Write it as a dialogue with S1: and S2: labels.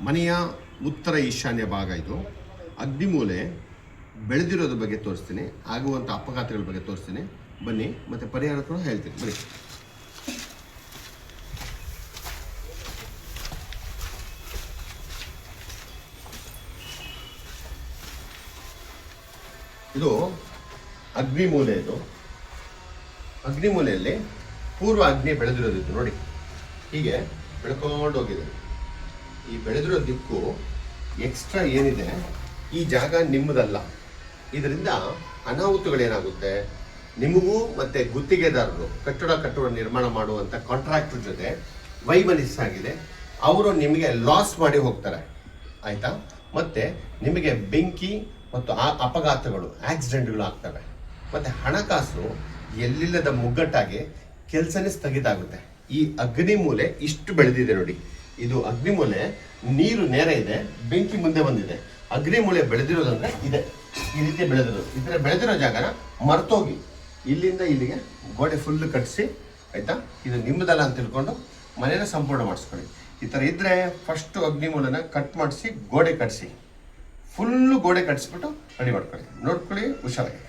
S1: ಮನೆಯ ಉತ್ತರ ಈಶಾನ್ಯ ಭಾಗ ಇದು. ಅಗ್ನಿಮೂಲೆ ಬೆಳೆದಿರೋದ್ರ ಬಗ್ಗೆ ತೋರಿಸ್ತೀನಿ, ಆಗುವಂಥ ಅಪಘಾತಗಳ ಬಗ್ಗೆ ತೋರಿಸ್ತೀನಿ. ಬನ್ನಿ, ಮತ್ತು ಪರಿಹಾರ ಕೂಡ ಹೇಳ್ತೀನಿ. ಬನ್ನಿ. ಇದು ಅಗ್ನಿಮೂಲೆ. ಇದು ಅಗ್ನಿಮೂಲೆಯಲ್ಲಿ ಪೂರ್ವ ಅಗ್ನಿ ಬೆಳೆದಿರೋದಿತ್ತು ನೋಡಿ, ಹೀಗೆ ಬೆಳ್ಕೊಂಡು ಹೋಗಿದೆ. ಈ ಬೆಳೆದಿರೋ ದಿಕ್ಕು ಎಕ್ಸ್ಟ್ರಾ ಏನಿದೆ, ಈ ಜಾಗ ನಿಮ್ಮದಲ್ಲ. ಇದರಿಂದ ಅನಾಹುತಗಳೇನಾಗುತ್ತೆ, ನಿಮಗೂ ಮತ್ತು ಗುತ್ತಿಗೆದಾರರು ಕಟ್ಟಡ ನಿರ್ಮಾಣ ಮಾಡುವಂಥ ಕಾಂಟ್ರಾಕ್ಟರ್ ಜೊತೆ ವೈಮನಸ್ಸಾಗಿದೆ. ಅವರು ನಿಮಗೆ ಲಾಸ್ ಮಾಡಿ ಹೋಗ್ತಾರೆ, ಆಯಿತಾ. ಮತ್ತು ನಿಮಗೆ ಬೆಂಕಿ ಮತ್ತು ಅಪಘಾತಗಳು, ಆಕ್ಸಿಡೆಂಟ್ಗಳು ಆಗ್ತವೆ. ಮತ್ತು ಹಣಕಾಸು ಎಲ್ಲಿಲ್ಲದ ಮುಗ್ಗಟ್ಟಾಗಿ ಕೆಲಸನೇ ಸ್ಥಗಿತ ಆಗುತ್ತೆ. ಈ ಅಗ್ನಿಮೂಲೆ ಇಷ್ಟು ಬೆಳೆದಿದೆ ನೋಡಿ. ಇದು ಅಗ್ನಿಮೂಲೆ, ನೀರು ನೇರ ಇದೆ, ಬೆಂಕಿ ಮುಂದೆ ಬಂದಿದೆ. ಅಗ್ನಿಮೂಲೆ ಬೆಳೆದಿರೋದಂದ್ರೆ ಇದೆ, ಈ ರೀತಿ ಬೆಳೆದಿರೋದು. ಈ ಥರ ಬೆಳೆದಿರೋ ಜಾಗನ ಮರ್ತೋಗಿ ಇಲ್ಲಿಂದ ಇಲ್ಲಿಗೆ ಗೋಡೆ ಫುಲ್ ಕಟ್ಟಿಸಿ, ಆಯಿತಾ. ಇದು ನಿಮ್ಮದಲ್ಲ ಅಂತ ತಿಳ್ಕೊಂಡು ಮನೇನ ಸಂಪೂರ್ಣ ಮಾಡಿಸ್ಕೊಳ್ಳಿ. ಈ ಥರ ಇದ್ದರೆ ಫಸ್ಟು ಅಗ್ನಿಮೂಲನ ಕಟ್ ಮಾಡಿಸಿ ಗೋಡೆ ಕಟ್ಟಿಸಿ, ಫುಲ್ಲು ಗೋಡೆ ಕಟ್ಟಿಸ್ಬಿಟ್ಟು ರೆಡಿ ಮಾಡ್ಕೊಳ್ಳಿ. ನೋಡ್ಕೊಳ್ಳಿ, ಹುಷಾರಾಗಿ.